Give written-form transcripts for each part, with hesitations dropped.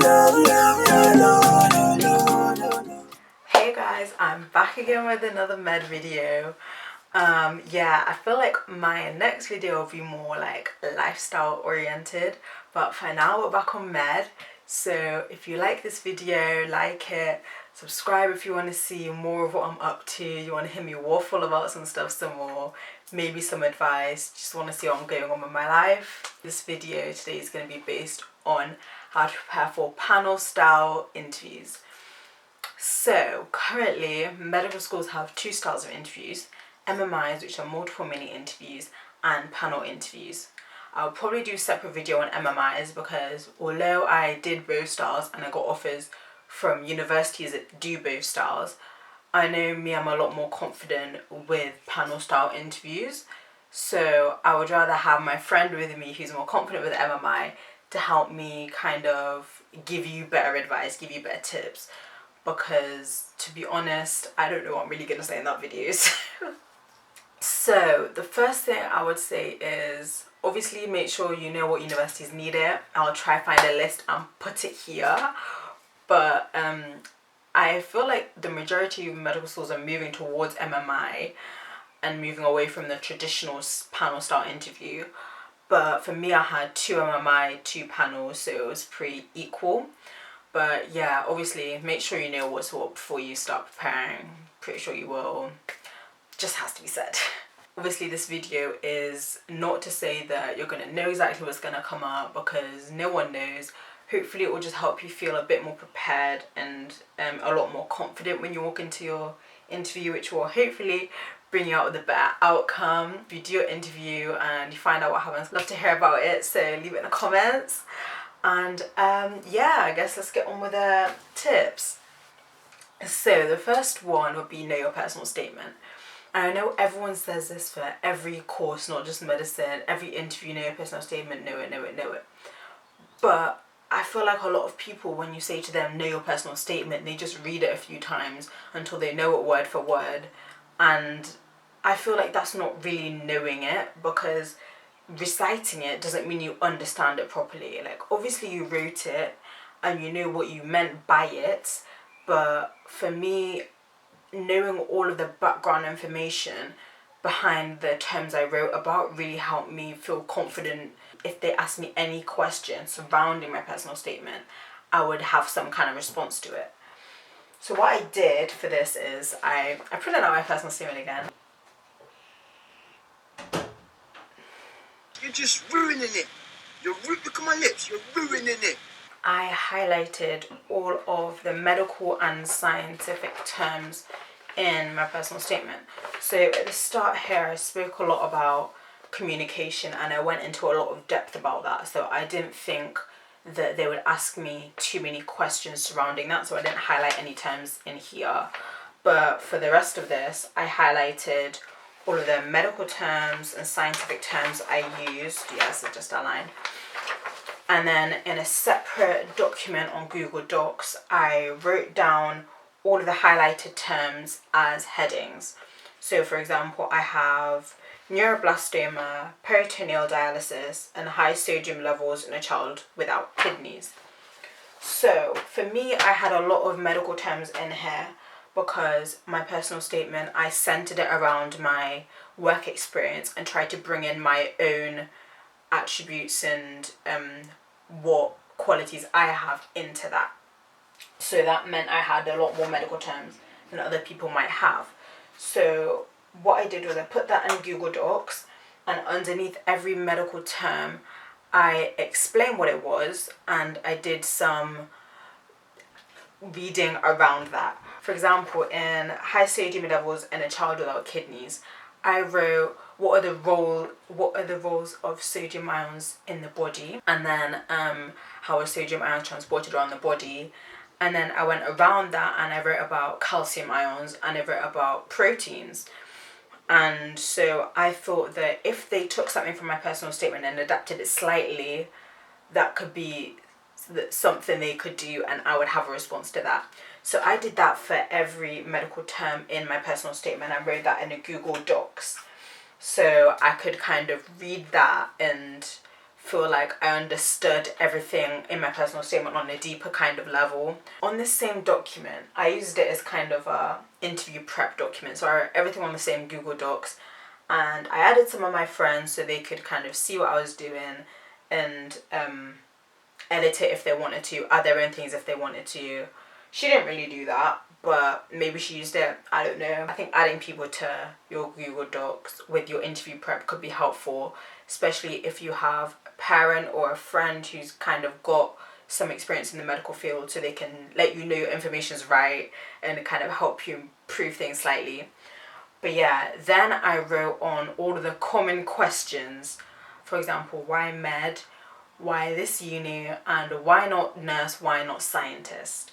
Hey guys, I'm back again with another med video. Yeah, I feel like my next video will be more like lifestyle oriented, but for now we're back on med. So if you like this video, like it, subscribe if you want to see more of what I'm up to, you want to hear me waffle about some stuff some more, maybe some advice, just want to see what I'm going on with my life. This video today is going to be based on how to prepare for panel style interviews. So currently medical schools have two styles of interviews: MMIs, which are multiple mini interviews, and panel interviews. I'll probably do a separate video on MMIs because although I did both styles and I got offers from universities that do both styles, I know me, I'm a lot more confident with panel style interviews. So I would rather have my friend with me who's more confident with MMI to help me kind of give you better advice, give you better tips. Because to be honest, I don't know what I'm really going to say in that video. So the first thing I would say is obviously make sure you know what universities need it. I'll try find a list and put it here. But I feel like the majority of medical schools are moving towards MMI and moving away from the traditional panel style interview. But for me, I had 2 MMI, 2 panels, so it was pretty equal. But yeah, obviously make sure you know what's what before you start preparing. Pretty sure you will. Just has to be said. Obviously this video is not to say that you're going to know exactly what's going to come up, because no one knows. Hopefully it will just help you feel a bit more prepared and a lot more confident when you walk into your interview, which will hopefully bring you out with a better outcome. If you do your interview and you find out what happens, I'd love to hear about it, so leave it in the comments. And yeah, I guess let's get on with the tips. So the first one would be know your personal statement. And I know everyone says this for every course, not just medicine, every interview, know your personal statement, know it. But I feel like a lot of people, when you say to them, know your personal statement, they just read it a few times until they know it word for word. And I feel like that's not really knowing it, because reciting it doesn't mean you understand it properly. Like obviously you wrote it and you know what you meant by it, but for me, knowing all of the background information behind the terms I wrote about really helped me feel confident. If they asked me any questions surrounding my personal statement, I would have some kind of response to it. So what I did for this is I printed out my personal statement again. You're just ruining it. Look at my lips. You're ruining it. I highlighted all of the medical and scientific terms in my personal statement. So at the start here, I spoke a lot about communication and I went into a lot of depth about that. So I didn't think that they would ask me too many questions surrounding that, so I didn't highlight any terms in here. But for the rest of this, I highlighted all of the medical terms and scientific terms I used. Yes, I just outlined. And then in a separate document on Google Docs, I wrote down all of the highlighted terms as headings. So for example, I have neuroblastoma, peritoneal dialysis, and high sodium levels in a child without kidneys. So for me, I had a lot of medical terms in here because my personal statement, I centered it around my work experience and tried to bring in my own attributes and what qualities I have into that. So that meant I had a lot more medical terms than other people might have. So what I did was I put that in Google Docs, and underneath every medical term I explained what it was and I did some reading around that. For example, in high sodium levels in a child without kidneys, I wrote what are the roles of sodium ions in the body, and then how are sodium ions transported around the body. And then I went around that and I wrote about calcium ions and I wrote about proteins. And so I thought that if they took something from my personal statement and adapted it slightly, that could be something they could do and I would have a response to that. So I did that for every medical term in my personal statement. I wrote that in a Google Docs. So I could kind of read that and feel like I understood everything in my personal statement on a deeper kind of level. On this same document, I used it as kind of a interview prep document. So I wrote everything on the same Google Docs, and I added some of my friends so they could kind of see what I was doing and edit it if they wanted to, add their own things if they wanted to. She didn't really do that, but maybe she used it, I don't know. I think adding people to your Google Docs with your interview prep could be helpful, especially if you have a parent or a friend who's kind of got some experience in the medical field, so they can let you know your information's right and kind of help you improve things slightly. But yeah, then I wrote on all of the common questions. For example, why med, why this uni, and why not nurse, why not scientist.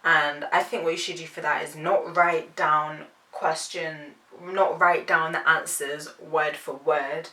And I think what you should do for that is not write down the answers word for word,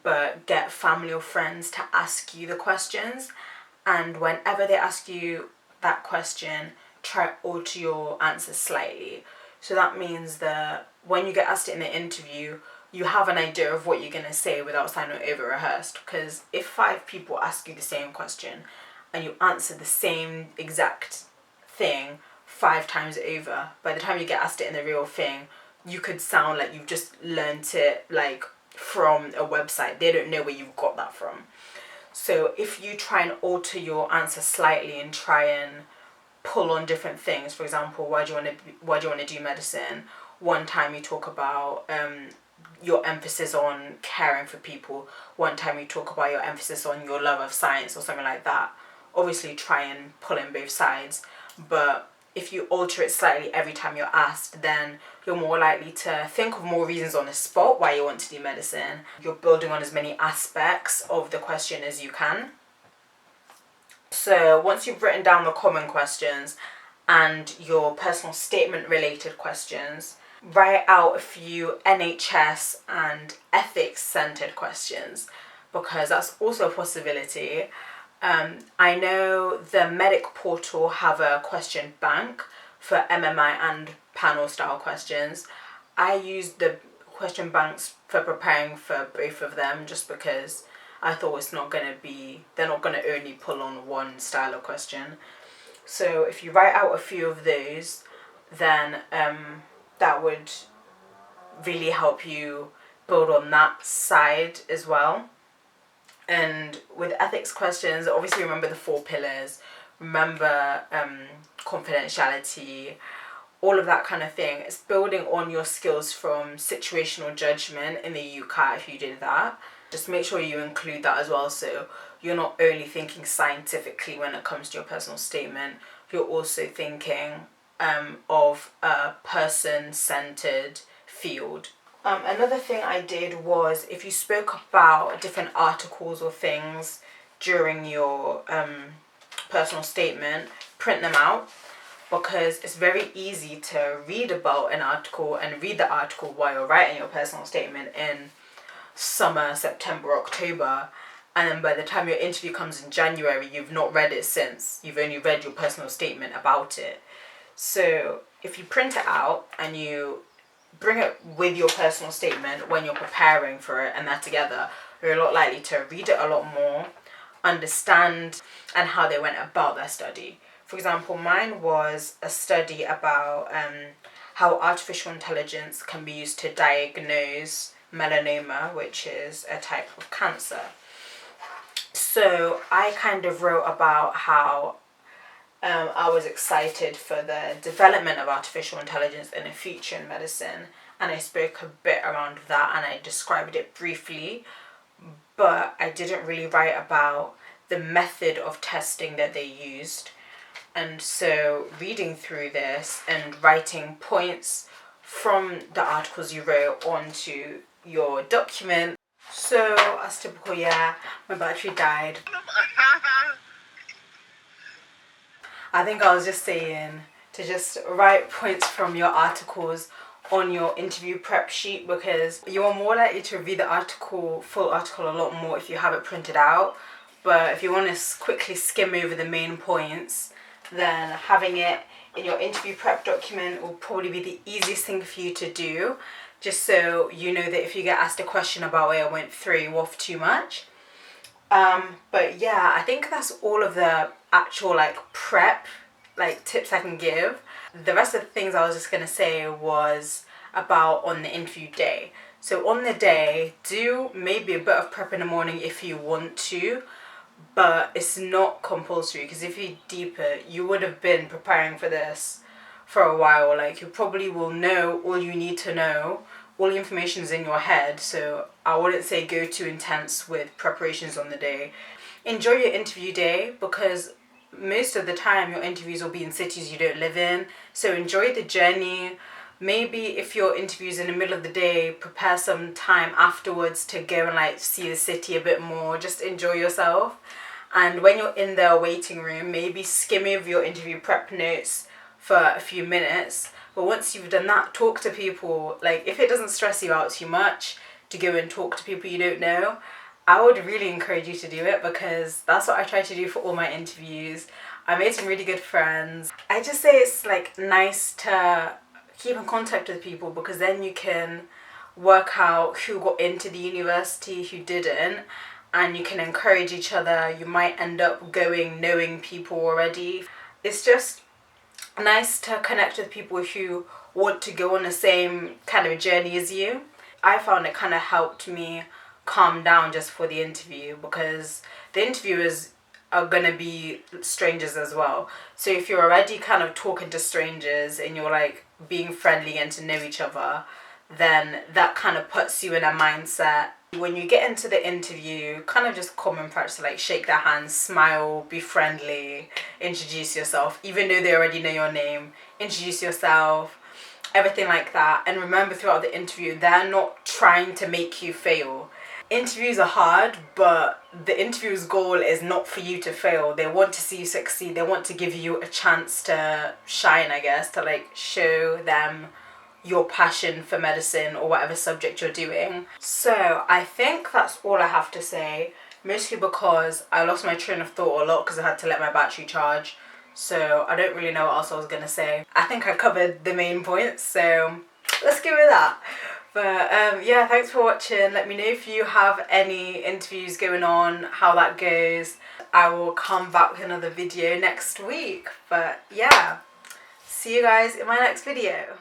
but get family or friends to ask you the questions. And whenever they ask you that question, try alter your answers slightly. So that means that when you get asked it in the interview, you have an idea of what you're going to say without sounding over rehearsed. Because if 5 people ask you the same question and you answer the same exact thing 5 times over, by the time you get asked it in the real thing, you could sound like you've just learnt it like from a website. They don't know where you've got that from. So if you try and alter your answer slightly and try and pull on different things, for example, why do you want to do medicine? One time you talk about your emphasis on caring for people. One time you talk about your emphasis on your love of science or something like that. Obviously try and pull in both sides, but if you alter it slightly every time you're asked, then you're more likely to think of more reasons on the spot why you want to do medicine. You're building on as many aspects of the question as you can. So once you've written down the common questions and your personal statement related questions, write out a few NHS and ethics centered questions, because that's also a possibility. I know the Medic portal have a question bank for MMI and panel style questions. I use the question banks for preparing for both of them just because I thought they're not going to only pull on one style of question. So if you write out a few of those, then that would really help you build on that side as well. And with ethics questions, obviously remember the 4 pillars, remember confidentiality, all of that kind of thing. It's building on your skills from situational judgment in the UCAT if you did that. Just make sure you include that as well, so you're not only thinking scientifically when it comes to your personal statement, you're also thinking of a person-centered field. Another thing I did was, if you spoke about different articles or things during your personal statement, print them out, because it's very easy to read about an article and read the article while you're writing your personal statement in summer, September, October, and then by the time your interview comes in January, you've not read it since. You've only read your personal statement about it. So if you print it out and you bring it with your personal statement when you're preparing for it and that together, you're a lot likely to read it a lot more, understand, and how they went about their study. For example, mine was a study about how artificial intelligence can be used to diagnose melanoma, which is a type of cancer. So I kind of wrote about how I was excited for the development of artificial intelligence in the future in medicine, and I spoke a bit around that and I described it briefly, but I didn't really write about the method of testing that they used. And so reading through this and writing points from the articles you wrote onto your document. So as typical, my battery died. I think I was just saying to just write points from your articles on your interview prep sheet, because you're more likely to read the full article a lot more if you have it printed out. But if you want to quickly skim over the main points, then having it in your interview prep document will probably be the easiest thing for you to do, just so you know that if you get asked a question about it, I went through off too much. But yeah, I think that's all of the actual like prep like tips I can give. The rest of the things I was just gonna say was about on the interview day. So on the day, do maybe a bit of prep in the morning if you want to, but it's not compulsory, because if you deep it, you would have been preparing for this for a while. Like, you probably will know all you need to know. All the information is in your head, so I wouldn't say go too intense with preparations on the day. Enjoy your interview day, because most of the time your interviews will be in cities you don't live in, so enjoy the journey. Maybe if your interview's in the middle of the day, prepare some time afterwards to go and like see the city a bit more. Just enjoy yourself. And when you're in the waiting room, maybe skim over your interview prep notes for a few minutes. But once you've done that, talk to people. Like, if it doesn't stress you out too much to go and talk to people you don't know, I would really encourage you to do it, because that's what I try to do for all my interviews. I made some really good friends. I just say it's like nice to keep in contact with people, because then you can work out who got into the university, who didn't, and you can encourage each other. You might end up going knowing people already. It's just nice to connect with people who want to go on the same kind of journey as you. I found it kind of helped me calm down just for the interview, because the interviewers are gonna be strangers as well. So if you're already kind of talking to strangers and you're like being friendly and to know each other, then that kind of puts you in a mindset. When you get into the interview, kind of just common practice, like shake their hands, smile, be friendly, introduce yourself, even though they already know your name, introduce yourself, everything like that. And remember, throughout the interview, they're not trying to make you fail. Interviews are hard, but the interview's goal is not for you to fail. They want to see you succeed. They want to give you a chance to shine, I guess, to like show them your passion for medicine or whatever subject you're doing. So I think that's all I have to say, mostly because I lost my train of thought a lot because I had to let my battery charge. So I don't really know what else I was gonna say. I think I covered the main points, so let's go with that. But yeah, thanks for watching. Let me know if you have any interviews going on, how that goes. I will come back with another video next week. But yeah, see you guys in my next video.